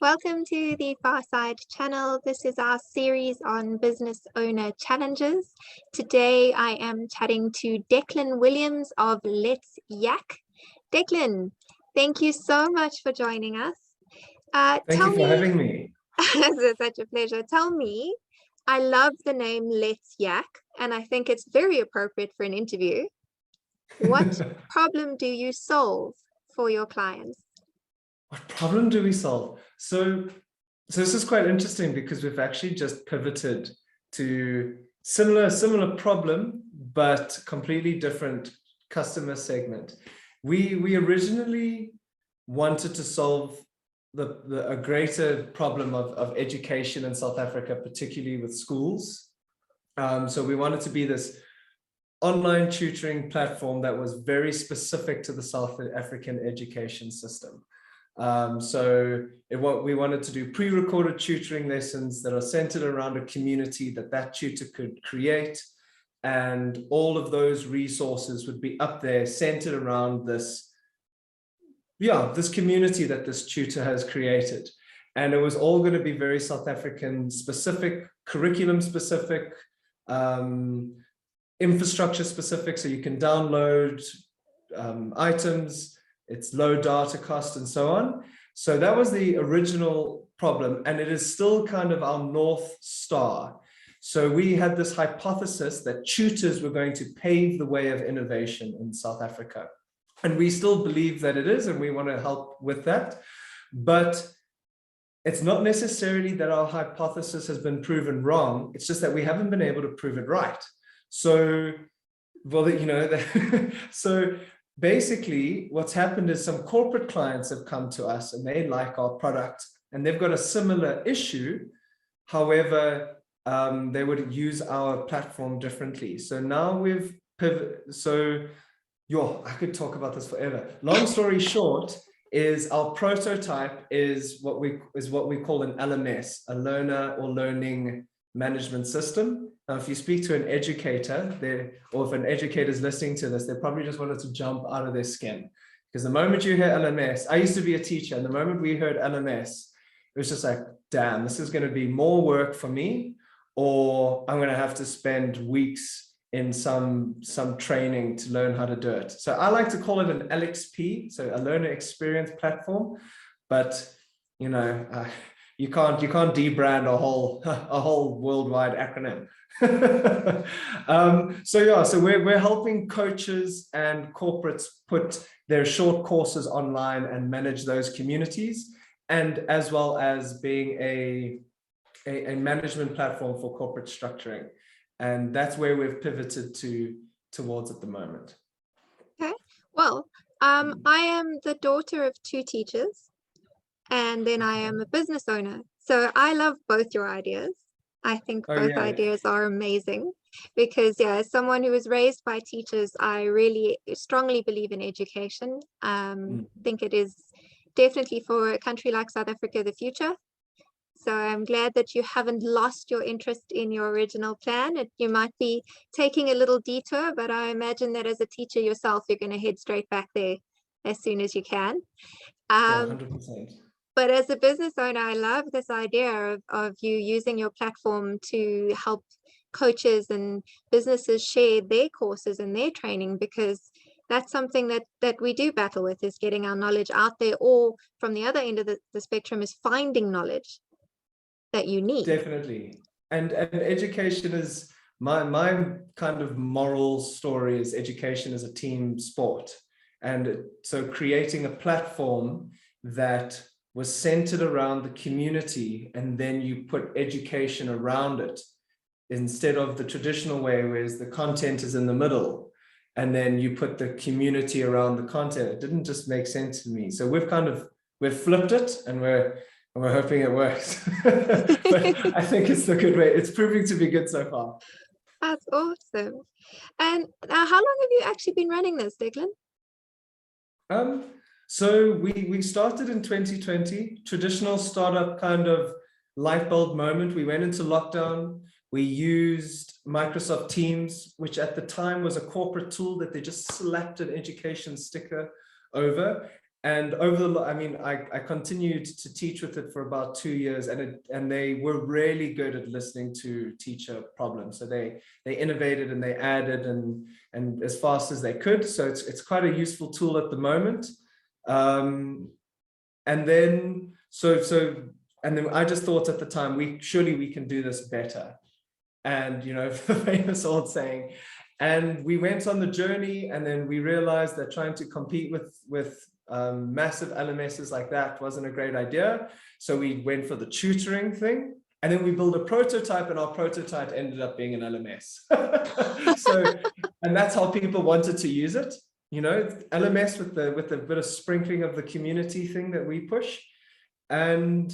Welcome to the Farside channel. This is our series on business owner challenges. Today I am chatting to Declan Williams of Let's Yak. Declan, thank you so much for joining us. Thank you for having me. It's such a pleasure. Tell me, I love the name Let's Yak, and I think it's very appropriate for an interview. What problem do you solve for your clients? What problem do we solve? So this is quite interesting because we've actually just pivoted to similar problem, but completely different customer segment. We originally wanted to solve a greater problem of education in South Africa, particularly with schools. So we wanted to be this online tutoring platform that was very specific to the South African education system. We wanted to do pre-recorded tutoring lessons that are centered around a community that tutor could create, and all of those resources would be up there centered around this community that this tutor has created. And it was all going to be very South African specific, curriculum specific, infrastructure specific, so you can download items, it's low data cost and so on. So that was the original problem, and it is still kind of our North Star. So we had this hypothesis that tutors were going to pave the way of innovation in South Africa. And we still believe that it is, and we want to help with that. But it's not necessarily that our hypothesis has been proven wrong. It's just that we haven't been able to prove it right. So, so basically what's happened is some corporate clients have come to us and they like our product and they've got a similar issue. However, they would use our platform differently. So now we've pivoted. So I could talk about this forever. Long story short is our prototype is what we call an LMS, a learner or learning management system. Now, if you speak to an educator or if an educator is listening to this, they probably just wanted to jump out of their skin. Because the moment you hear LMS, I used to be a teacher, and the moment we heard LMS, it was just like, damn, this is going to be more work for me, or I'm going to have to spend weeks in some training to learn how to do it. So I like to call it an LXP, so a learner experience platform, but you can't debrand a whole worldwide acronym. So we're helping coaches and corporates put their short courses online and manage those communities, and as well as being a management platform for corporate structuring. And that's where we've pivoted towards at the moment. Okay. Well, I am the daughter of two teachers, and then I am a business owner. So I love both your ideas. I think both ideas are amazing because, as someone who was raised by teachers, I really strongly believe in education. Think it is definitely for a country like South Africa, the future. So I'm glad that you haven't lost your interest in your original plan. You might be taking a little detour, but I imagine that as a teacher yourself, you're going to head straight back there as soon as you can. 100%. But as a business owner, I love this idea of you using your platform to help coaches and businesses share their courses and their training, because that's something that we do battle with, is getting our knowledge out there, or from the other end of the spectrum is finding knowledge that you need. Definitely. And education is my kind of moral story is education is a team sport. And so creating a platform that was centered around the community, and then you put education around it instead of the traditional way, whereas the content is in the middle and then you put the community around the content. It didn't just make sense to me. So we've flipped it, and we're hoping it works. But I think it's the good way. It's proving to be good so far. That's awesome. And how long have you actually been running this, Declan? So we started in 2020, traditional startup kind of light bulb moment. We went into lockdown. We used Microsoft Teams, which at the time was a corporate tool that they just slapped an education sticker over. And I continued to teach with it for about 2 years, and they were really good at listening to teacher problems. So they innovated and they added and as fast as they could. So it's quite a useful tool at the moment. And then I just thought at the time, surely we can do this better. And the famous old saying. And we went on the journey, and then we realized that trying to compete with massive LMSs like that wasn't a great idea. So we went for the tutoring thing, and then we built a prototype, and our prototype ended up being an LMS. And that's how people wanted to use it. LMS with a bit of sprinkling of the community thing that we push. And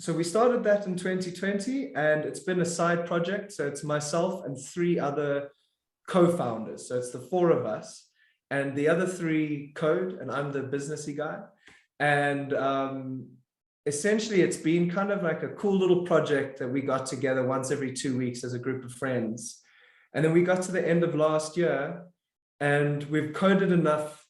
so we started that in 2020, and it's been a side project. So it's myself and 3 other co-founders. So it's the 4 of us, and the other 3 code, and I'm the businessy guy. And essentially it's been kind of like a cool little project that we got together once every 2 weeks as a group of friends. And then we got to the end of last year, and we've coded enough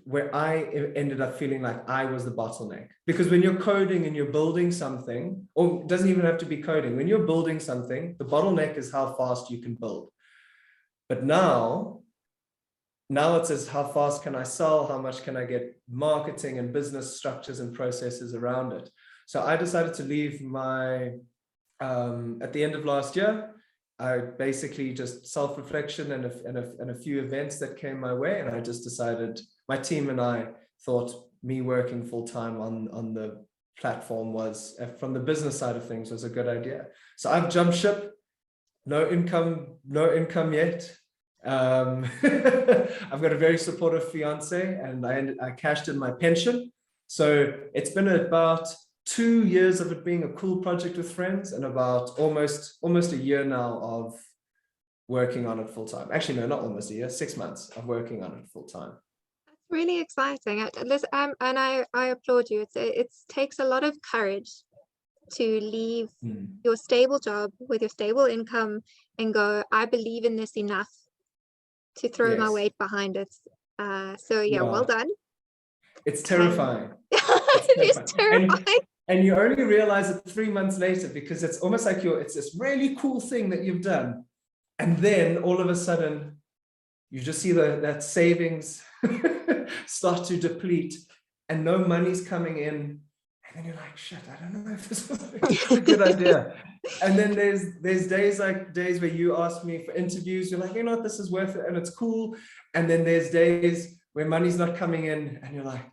where I ended up feeling like I was the bottleneck. Because when you're coding and you're building something, or it doesn't even have to be coding, when you're building something, the bottleneck is how fast you can build. But now it says, how fast can I sell? How much can I get marketing and business structures and processes around it? So I decided to leave at the end of last year. I basically just self-reflection and a few events that came my way. And I just decided, my team and I thought me working full-time on the platform was, from the business side of things, was a good idea. So I've jumped ship, no income yet. I've got a very supportive fiance, and I cashed in my pension. So it's been about 2 years of it being a cool project with friends, and about almost a year now of working on it full time. Actually, no, not almost a year, 6 months of working on it full time. That's really exciting. And I applaud you. It takes a lot of courage to leave your stable job with your stable income and go, I believe in this enough to throw my weight behind it. So yeah, well done. It's terrifying. It is terrifying. And you only realize it 3 months later, because it's almost like it's this really cool thing that you've done. And then all of a sudden, you just see that savings start to deplete, and no money's coming in. And then you're like, shit, I don't know if this was a good idea. And then there's days where you ask me for interviews. You're like, what, this is worth it, and it's cool. And then there's days where money's not coming in, and you're like,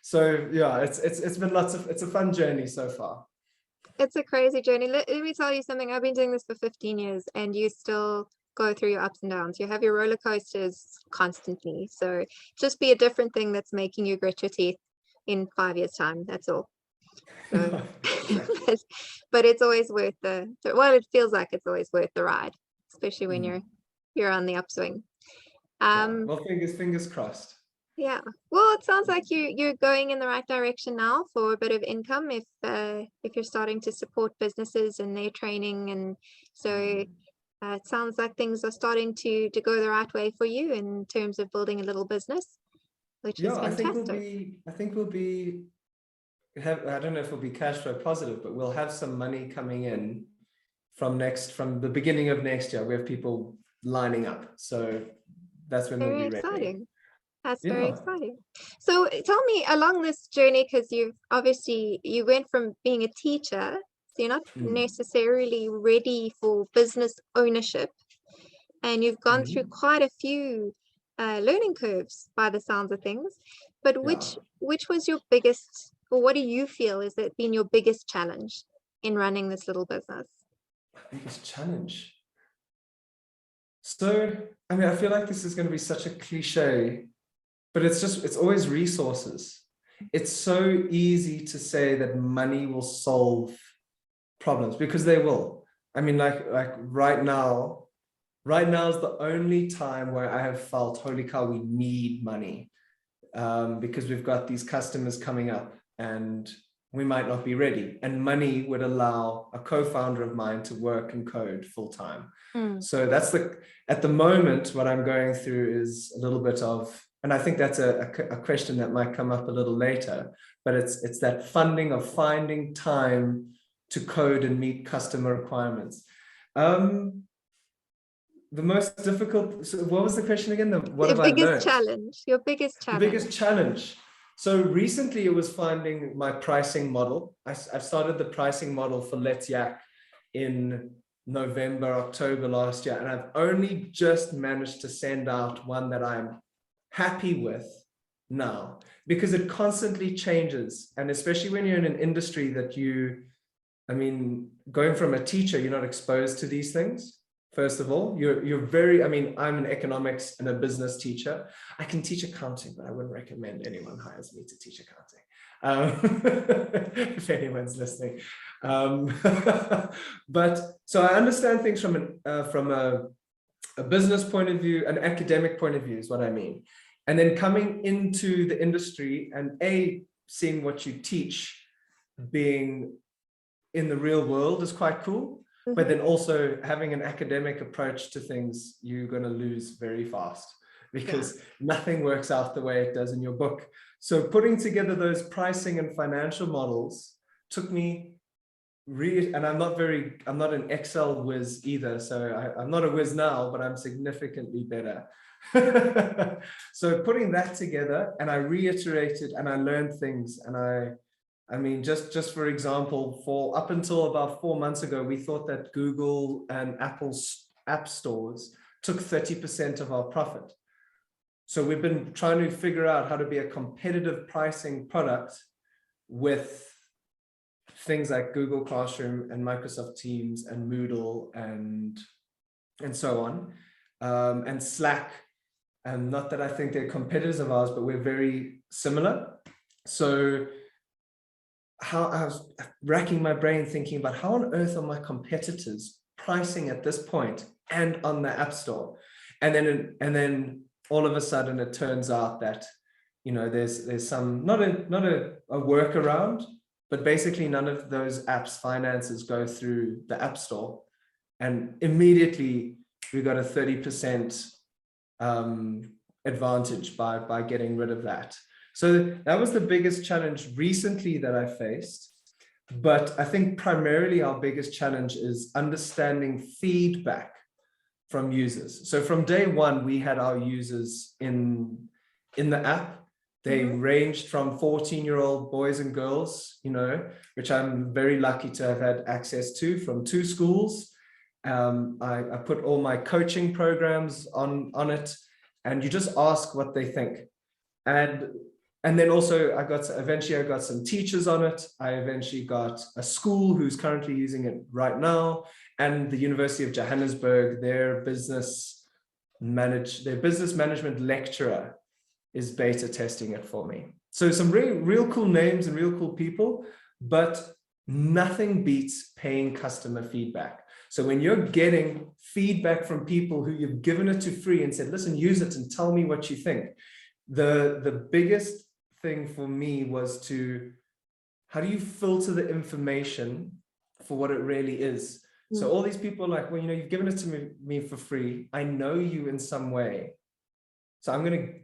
So yeah, it's been it's a fun journey so far. It's a crazy journey. Let me tell you something. I've been doing this for 15 years, and you still go through your ups and downs. You have your roller coasters constantly. So just be a different thing that's making you grit your teeth in 5 years' time. That's all. So, but it's always worth it feels like it's always worth the ride, especially when you're on the upswing. Well, fingers crossed. Yeah, well, it sounds like you're going in the right direction now for a bit of income if you're starting to support businesses and their training, and so it sounds like things are starting to go the right way for you in terms of building a little business, which is fantastic. I think I don't know if we'll be cash flow positive, but we'll have some money coming in from the beginning of next year. We have people lining up, so that's when we'll be ready. That's very exciting. So tell me, along this journey, because you went from being a teacher, so you're not necessarily ready for business ownership, and you've gone through quite a few learning curves by the sounds of things. But which was your biggest, or what do you feel has been your biggest challenge in running this little business? Biggest challenge. So, I feel like this is going to be such a cliche, but it's always resources. It's so easy to say that money will solve problems, because they will. Like right now is the only time where I have felt, holy cow, we need money, because we've got these customers coming up and we might not be ready. And money would allow a co-founder of mine to work and code full time. So that's at the moment, what I'm going through is a little bit of and I think that's a question that might come up a little later, but it's that funding of finding time to code and meet customer requirements. The most difficult, so what was the question again? What have I learned? Your biggest challenge. The biggest challenge. So recently it was finding my pricing model. I've started the pricing model for Let's Yak in November, October last year, and I've only just managed to send out one that I'm happy with now, because it constantly changes. And especially when you're in an industry that going from a teacher, you're not exposed to these things. First of all, you're very, I'm an economics and a business teacher. I can teach accounting, but I wouldn't recommend anyone hires me to teach accounting. If anyone's listening. But so I understand things from a business point of view, an academic point of view is what I mean. And then coming into the industry and seeing what you teach being in the real world is quite cool. But then also having an academic approach to things, you're going to lose very fast, because nothing works out the way it does in your book. So putting together those pricing and financial models took me and I'm not an Excel whiz either. So I'm not a whiz now, but I'm significantly better. So putting that together, and I reiterated and I learned things, and just for example, up until about 4 months ago, we thought that Google and Apple's app stores took 30% of our profit. So we've been trying to figure out how to be a competitive pricing product with things like Google Classroom and Microsoft Teams and Moodle and so on, and Slack. And not that I think they're competitors of ours, but we're very similar. So how I was racking my brain thinking about how on earth are my competitors pricing at this point and on the App Store, and then all of a sudden it turns out that there's some not a workaround, but basically none of those apps finances go through the App Store, and immediately we got a 30% advantage by getting rid of that. So that was the biggest challenge recently that I faced. But I think primarily our biggest challenge is understanding feedback from users. So from day one, we had our users in the app. They ranged from 14-year-old boys and girls, which I'm very lucky to have had access to, from 2 schools. I put all my coaching programs on it, and you just ask what they think. And then also eventually I got some teachers on it. I eventually got a school who's currently using it right now, and the University of Johannesburg, their business management lecturer is beta testing it for me. So some real cool names and real cool people, but nothing beats paying customer feedback. So when you're getting feedback from people who you've given it to free and said, listen, use it and tell me what you think. The biggest thing for me was how do you filter the information for what it really is? So all these people are like, well, you've given it to me for free. I know you in some way. So I'm going to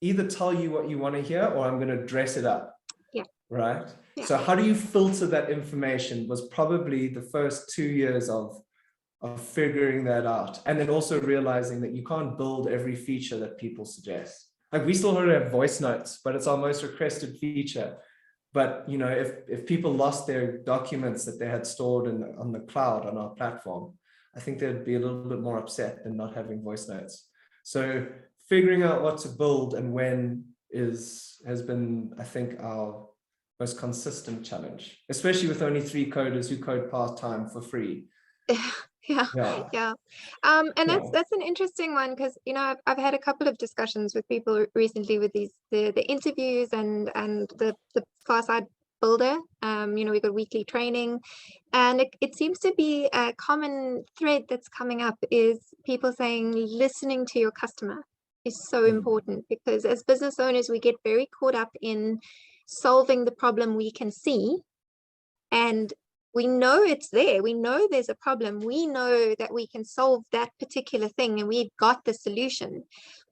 either tell you what you want to hear, or I'm going to dress it up. Yeah. Right. Yeah. So how do you filter that information was probably the first 2 years of figuring that out. And then also realizing that you can't build every feature that people suggest. Like we still have voice notes, but it's our most requested feature. But if people lost their documents that they had stored on the cloud on our platform, I think they'd be a little bit more upset than not having voice notes. So figuring out what to build and when has been, I think, our most consistent challenge, especially with only 3 coders who code part-time for free. Yeah. And that's an interesting one, because I've had a couple of discussions with people recently with the interviews and the Farside Builder. We got weekly training, and it seems to be a common thread that's coming up is people saying listening to your customer is so important, because as business owners we get very caught up in solving the problem we can see, and we know it's there. We know there's a problem. We know that we can solve that particular thing and we've got the solution.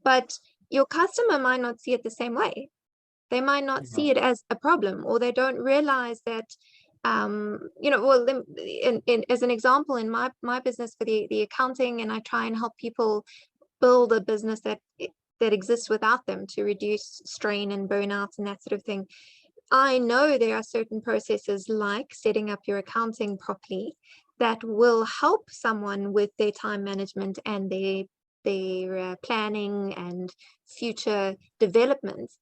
But your customer might not see it the same way. They might not see it as a problem, or they don't realize that, well, as an example, in my business for the accounting, and I try and help people build a business that exists without them to reduce strain and burnout and that sort of thing. I know there are certain processes like setting up your accounting properly that will help someone with their time management and their planning and future developments.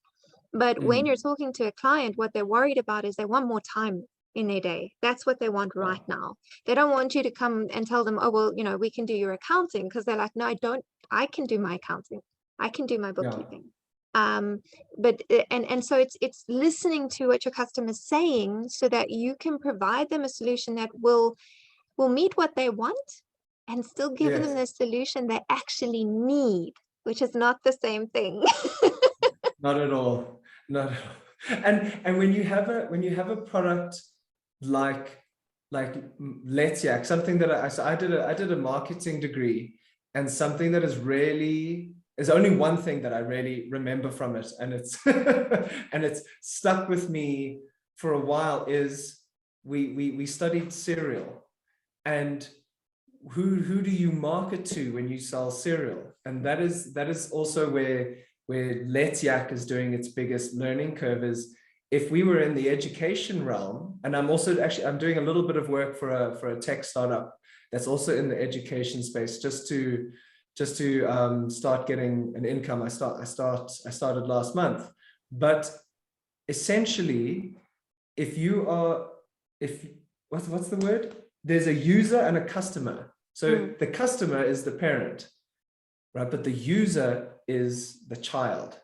But when you're talking to a client, what they're worried about is they want more time in their day. That's what they want right now. They don't want you to come and tell them, oh, well, we can do your accounting, because they're like, no, I can do my accounting. I can do my bookkeeping. But so it's listening to what your customer's saying so that you can provide them a solution that will meet what they want and still give them the solution they actually need, which is not the same thing. Not at all. Not at all. And when you have a product like Let's something that I did a marketing degree, and something that is really, there's only one thing that I really remember from it, and it's and it's stuck with me for a while, is we studied cereal, and who do you market to when you sell cereal? And that is also where Let's is doing its biggest learning curve. Is if we were in the education realm, and I'm doing a little bit of work for a tech startup that's also in the education space, just to start getting an income. I started last month. But essentially, what's the word? There's a user and a customer. So the customer is the parent, right? But the user is the child,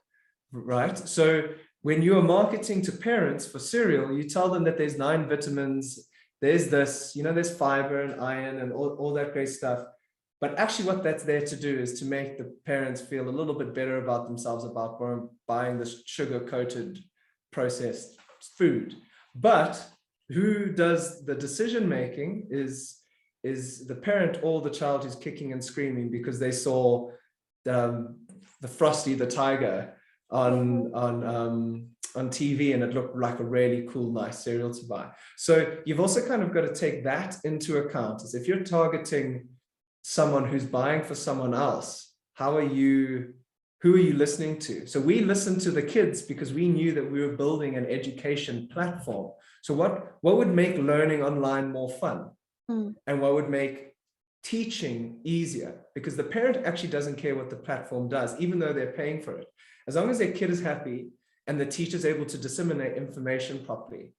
right? So when you are marketing to parents for cereal, you tell them that there's 9 vitamins, there's this, there's fiber and iron and all that great stuff. But actually what that's there to do is to make the parents feel a little bit better about themselves about buying this sugar-coated processed food. But who does the decision-making is the parent or the child who's kicking and screaming because they saw the Frosty the Tiger on TV, and it looked like a really cool, nice cereal to buy. So you've also kind of got to take that into account, as if you're targeting someone who's buying for someone else, who are you listening to? So we listened to the kids because we knew that we were building an education platform. So what would make learning online more fun? And what would make teaching easier? Because the parent actually doesn't care what the platform does, even though they're paying for it. As long as their kid is happy and the teacher's able to disseminate information properly.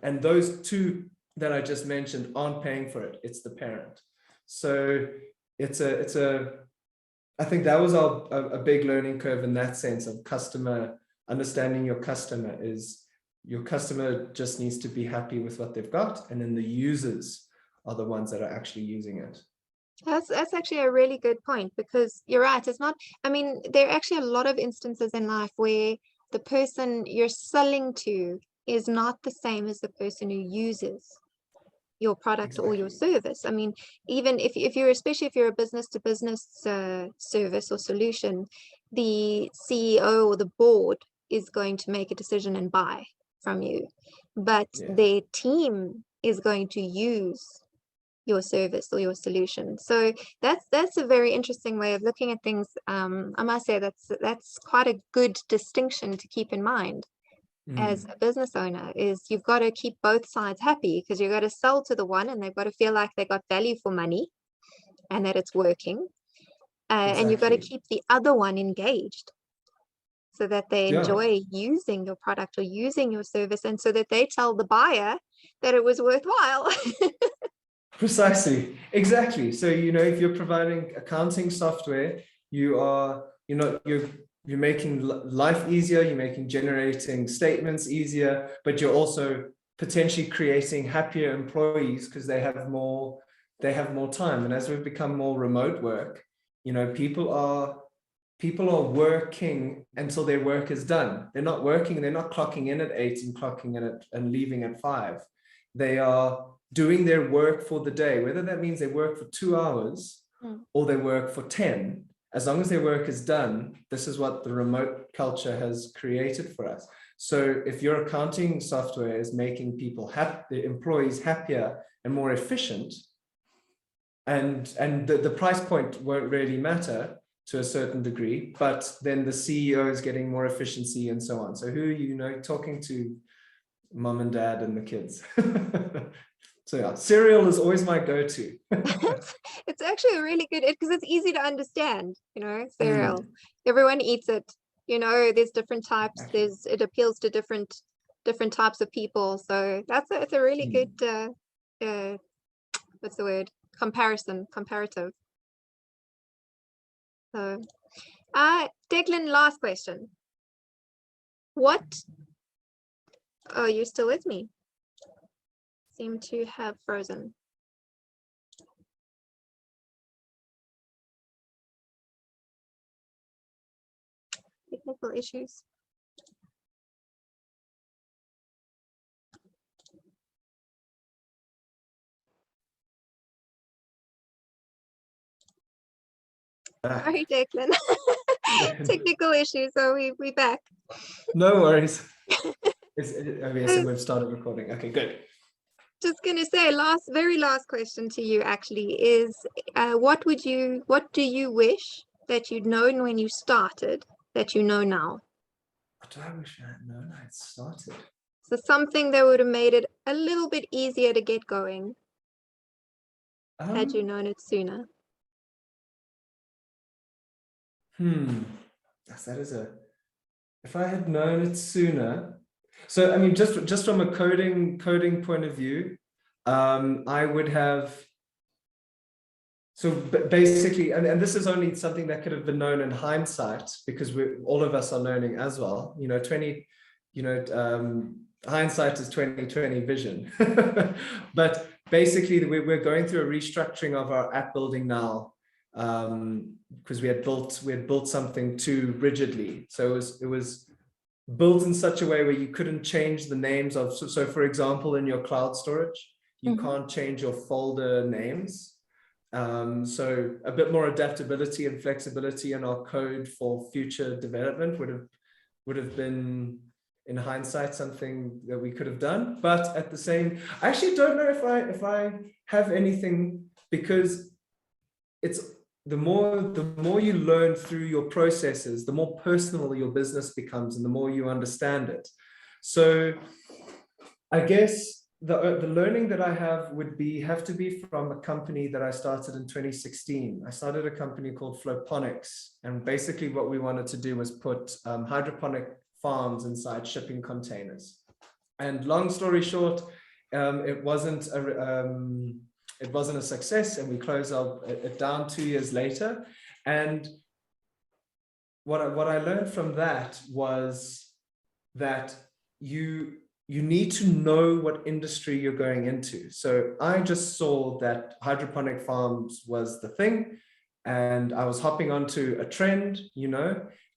And those two that I just mentioned aren't paying for it, it's the parent. So I think that was a big learning curve in that sense of understanding your customer. Is your customer just needs to be happy with what they've got, and then the users are the ones that are actually using it. That's actually a really good point, because you're right. It's not, there are actually a lot of instances in life where the person you're selling to is not the same as the person who uses your product or your service. Even especially if you're a business to business service or solution, the CEO or the board is going to make a decision and buy from you, but their team is going to use your service or your solution. So that's a very interesting way of looking at things. I must say that's quite a good distinction to keep in mind as a business owner, is you've got to keep both sides happy, because you've got to sell to the one and they've got to feel like they got value for money and that it's working. And you've got to keep the other one engaged so that they enjoy using your product or using your service, and so that they tell the buyer that it was worthwhile. Precisely. Exactly. So, if you're providing accounting software, you're making life easier, you're generating statements easier, but you're also potentially creating happier employees because they have more time. And as we've become more remote work, people are working until their work is done. They're not working, they're not clocking in at 8 and clocking in and leaving at 5. They are doing their work for the day, whether that means they work for 2 hours or they work for 10, as long as their work is done, this is what the remote culture has created for us. So if your accounting software is making people the employees happier and more efficient, and the price point won't really matter to a certain degree, but then the CEO is getting more efficiency and so on. So who are you talking to? Mom and dad and the kids. So yeah, cereal is always my go-to. It's actually really good because it's easy to understand, cereal. Everyone eats it. There's different types. It appeals to different types of people. So it's a really good what's the word? Comparative. So Declan, last question. Oh, you're still with me? Seem to have frozen. Technical issues. Sorry, Declan. Technical issues. So we back. No worries. We've started recording. Okay, good. Just gonna say, very last question to you actually is, what do you wish that you'd known when you started that you know now? What do I wish I had known I had started? So something that would have made it a little bit easier to get going had you known it sooner. If I had known it sooner. So I mean, just from a coding point of view, I would have. So basically, and this is only something that could have been known in hindsight, because all of us are learning as well. Hindsight is 20/20 vision. But basically, we're going through a restructuring of our app building now, because we had built something too rigidly. So it was built in such a way where you couldn't change the names of. So for example, in your cloud storage, you can't change your folder names. So a bit more adaptability and flexibility in our code for future development would have been, in hindsight, something that we could have done. But at the same, I actually don't know if I have anything, because it's the more you learn through your processes, the more personal your business becomes and the more you understand it. So I guess the learning that I have have to be from a company that I started in 2016. I started a company called Flowponics, and basically what we wanted to do was put hydroponic farms inside shipping containers. And long story short, it wasn't a success, and we closed it down 2 years later. And what I learned from that was that you need to know what industry you're going into. So I just saw that hydroponic farms was the thing, and I was hopping onto a trend,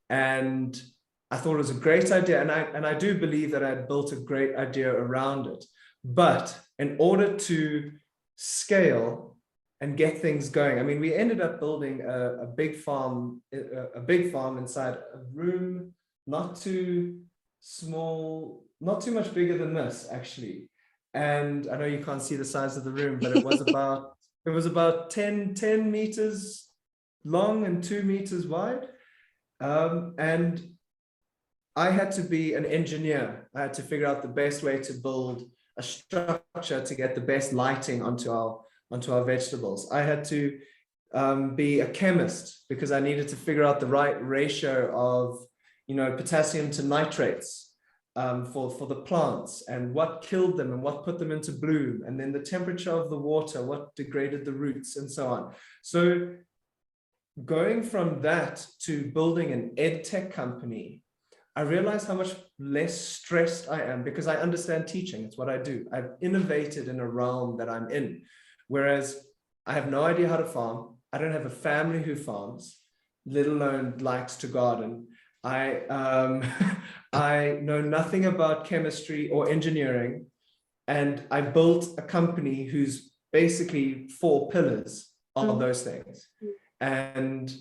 and I thought it was a great idea. And I do believe that I had built a great idea around it. But in order to scale and get things going, I mean, we ended up building a big farm inside a room, not too small, not too much bigger than this, actually. And I know you can't see the size of the room, but it was about 10 meters long and 2 meters wide. And I had to be an engineer. I had to figure out the best way to build a structure to get the best lighting onto our vegetables. I had to be a chemist, because I needed to figure out the right ratio of potassium to nitrates for the plants, and what killed them and what put them into bloom, and then the temperature of the water, what degraded the roots, and so on. So going from that to building an ed tech company, I realized how much less stressed I am, because I understand teaching. It's what I do. I've innovated in a realm that I'm in, whereas I have no idea how to farm. I don't have a family who farms, let alone likes to garden. I know nothing about chemistry or engineering, and I built a company whose basically 4 pillars are those things. And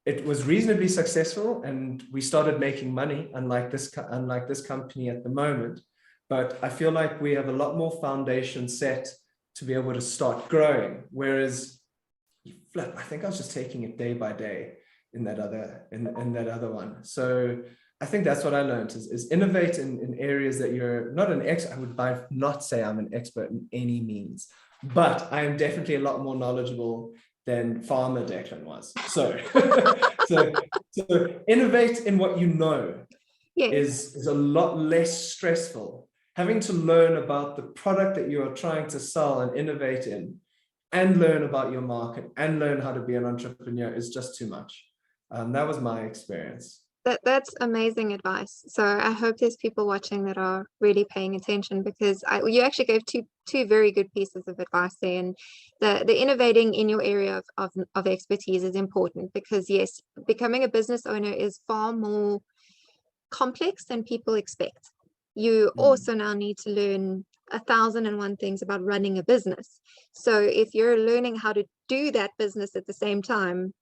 it was reasonably successful, and we started making money, unlike this company at the moment. But I feel like we have a lot more foundation set to be able to start growing. Whereas, I think I was just taking it day by day in that other one. So I think that's what I learned is innovate in areas that you're not an expert. I would not say I'm an expert in any means, but I am definitely a lot more knowledgeable than farmer Declan was. So, so innovate in what you know is a lot less stressful. Having to learn about the product that you are trying to sell and innovate in, and learn about your market and learn how to be an entrepreneur is just too much. That was my experience. That's amazing advice. So I hope there's people watching that are really paying attention, because you actually gave two very good pieces of advice there. And the innovating in your area of expertise is important, because yes, becoming a business owner is far more complex than people expect. You also now need to learn 1,001 things about running a business. So if you're learning how to do that business at the same time,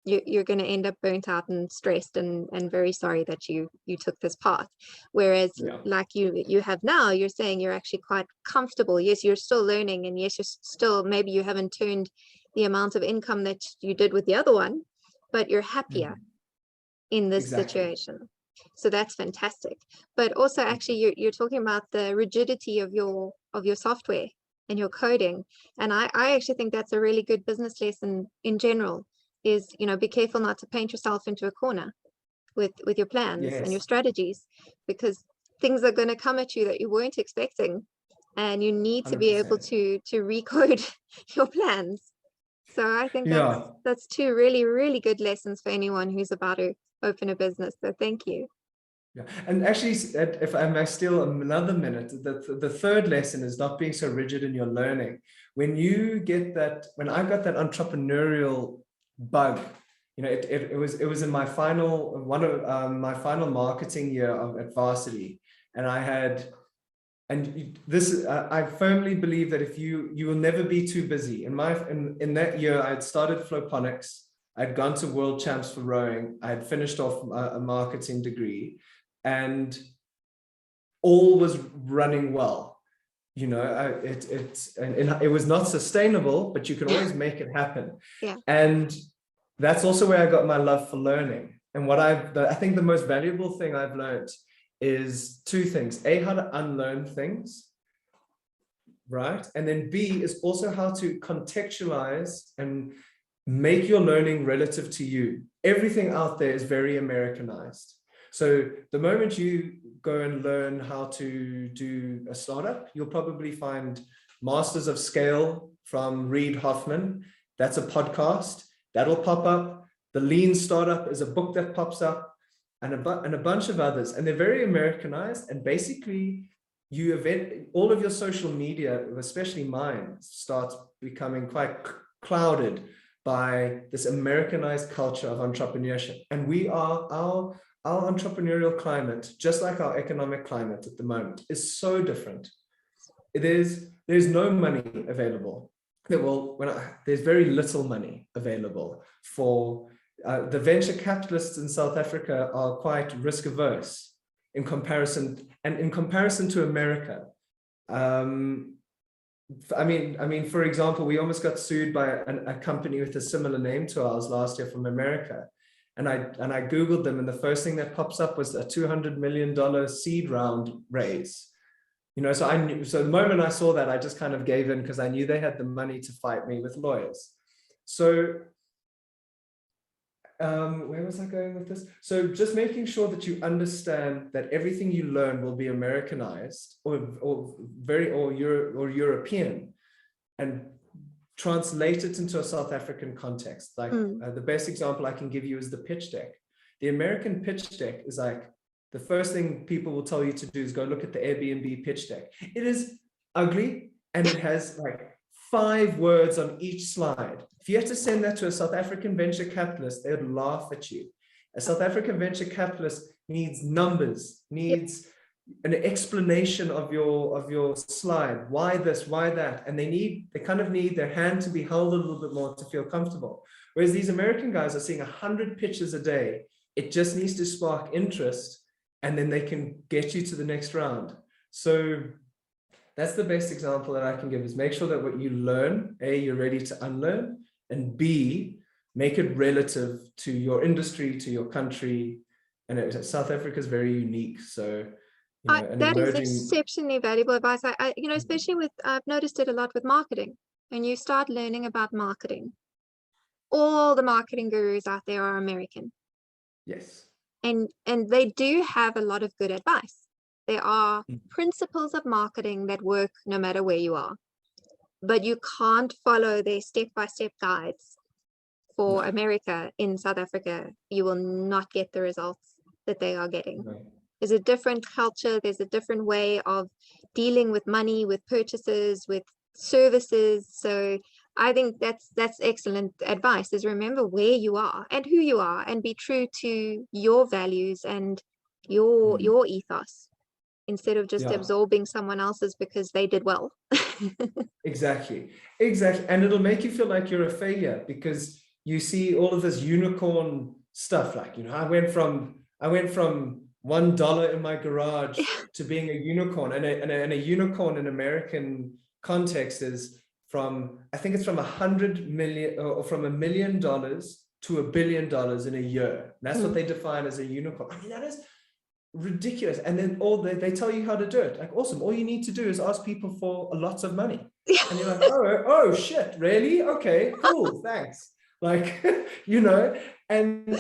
you're going to end up burnt out and stressed and very sorry that you took this path. Whereas like you have now, you're saying you're actually quite comfortable. Yes, you're still learning, and yes, you're still, maybe you haven't turned the amount of income that you did with the other one, but you're happier in this situation. So that's fantastic. But also actually you're talking about the rigidity of your software and your coding. And I actually think that's a really good business lesson in general, is, be careful not to paint yourself into a corner with your plans and your strategies, because things are going to come at you that you weren't expecting, and you need to 100%. Be able to recode your plans. So I think that's two really, really good lessons for anyone who's about to open a business. So thank you. Yeah, and actually, if I may steal another minute, the third lesson is not being so rigid in your learning. When I got that entrepreneurial bug, it was in my final my final marketing year at varsity, and I firmly believe that if you will never be too busy. In that year, I had started Flowponics. I'd gone to World Champs for rowing. I had finished off a marketing degree, and all was running well. It was not sustainable, but you can always make it happen. Yeah. And that's also where I got my love for learning. And I think the most valuable thing I've learned is two things: A, how to unlearn things, right? And then B is also how to contextualize and make your learning relative to you. Everything out there is very Americanized. So the moment you go and learn how to do a startup, you'll probably find Masters of Scale from Reid Hoffman. That's a podcast that'll pop up. The Lean Startup is a book that pops up, and a bunch of others. And they're very Americanized. And basically, all of your social media, especially mine, starts becoming quite clouded by this Americanized culture of entrepreneurship. And our entrepreneurial climate, just like our economic climate at the moment, is so different. There's no money available. There's very little money available for the venture capitalists in South Africa are quite risk averse in comparison to America. For example, we almost got sued by a company with a similar name to ours last year from America. And I Googled them, and the first thing that pops up was a $200 million seed round raise. So the moment I saw that, I just kind of gave in, because I knew they had the money to fight me with lawyers. So where was I going with this? So just making sure that you understand that everything you learn will be Americanized or European, and translate it into a South African context. Like the best example I can give you is the pitch deck. The American pitch deck is like, the first thing people will tell you to do is go look at the Airbnb pitch deck. It is ugly, and it has like 5 words on each slide. If you had to send that to a South African venture capitalist, they would laugh at you. A South African venture capitalist needs numbers, needs an explanation of your slide. Why this, why that? And they kind of need their hand to be held a little bit more to feel comfortable. Whereas these American guys are seeing 100 pitches a day. It just needs to spark interest, and then they can get you to the next round. So that's the best example that I can give, is make sure that what you learn, A, you're ready to unlearn, and B, make it relative to your industry, to your country. And South Africa is very unique. So, you know, that is exceptionally valuable advice. You know, especially with, I've noticed it a lot with marketing. When you start learning about marketing, all the marketing gurus out there are American. Yes. And they do have a lot of good advice. There are principles of marketing that work no matter where you are, but you can't follow their step-by-step guides for America in South Africa. You will not get the results that they are getting. There's a different culture. There's a different way of dealing with money, with purchases, with services. So I think that's excellent advice, is remember where you are and who you are, and be true to your values and your ethos, instead of just absorbing someone else's because they did well. Exactly. And it'll make you feel like you're a failure, because you see all of this unicorn stuff. Like, you know, I went from $1 in my garage to being a unicorn, and a unicorn in American context is from, I think it's from 100 million, or from $1 million to $1 billion in a year. That's what they define as a unicorn. I mean, that is ridiculous. And then they tell you how to do it. Like, awesome. All you need to do is ask people for lots of money. And you're like, oh shit, really? Okay, cool, thanks. Like, you know, and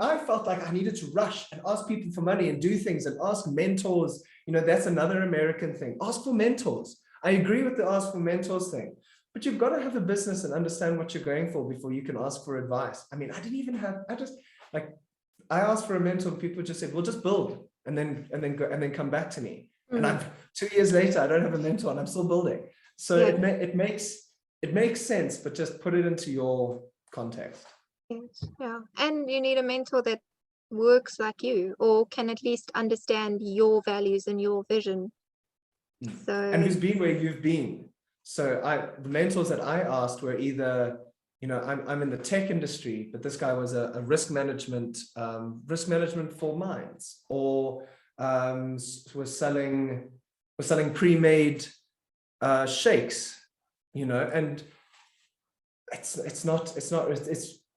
I felt like I needed to rush and ask people for money and do things and ask mentors. You know, that's another American thing. Ask for mentors. I agree with the ask for mentors thing, but you've got to have a business and understand what you're going for before you can ask for advice. I mean, I asked for a mentor, and people just said, well, just build and then come back to me. And I'm 2 years later, I don't have a mentor and I'm still building. So it makes sense, but just put it into your context. Yeah. And you need a mentor that works like you, or can at least understand your values and your vision. So, and who's been where you've been. So the mentors that I asked were either, you know, I'm in the tech industry, but this guy was a risk management for mines, or was selling pre-made shakes, you know, and it's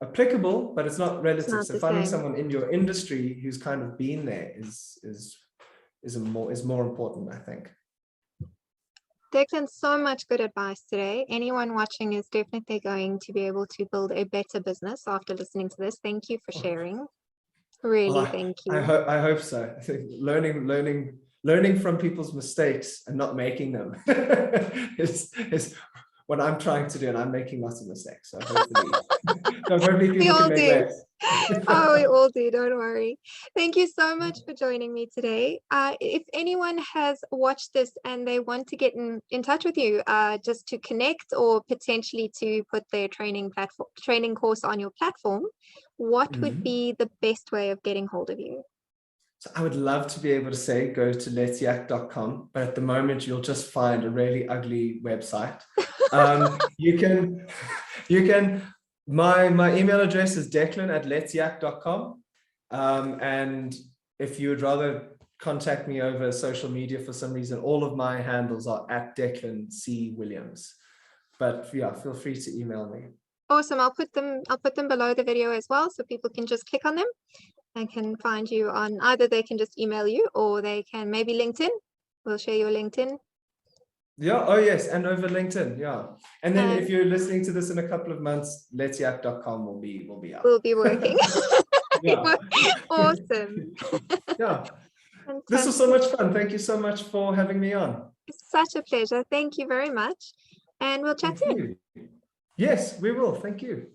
applicable, but it's not relative. So finding someone in your industry who's kind of been there is more important, I think. Declan, so much good advice today. Anyone watching is definitely going to be able to build a better business after listening to this. Thank you for sharing. Really, thank you. I hope so. I think learning from people's mistakes and not making them is what I'm trying to do, and I'm making lots of mistakes. So hopefully people can make less. Oh, we all do, don't worry. Thank you so much for joining me today. If anyone has watched this and they want to get in touch with you, just to connect or potentially to put their training course on your platform, what would be the best way of getting hold of you? So I would love to be able to say go to letsyak.com, but at the moment you'll just find a really ugly website. You can my email address is declan@letsyak.com, and if you would rather contact me over social media for some reason, all of my handles are @Declan C. Williams. But yeah, feel free to email me. Awesome. I'll put them below the video as well, so people can just click on them and can find you on, either they can just email you, or they can maybe LinkedIn. We'll share your LinkedIn. Yeah. Oh yes, and over LinkedIn. Yeah. And then if you're listening to this in a couple of months, letsyak.com will be up. We'll be working. Awesome. Yeah. Fantastic. This was so much fun. Thank you so much for having me on. It's such a pleasure. Thank you very much. And we'll chat soon. Yes, we will. Thank you.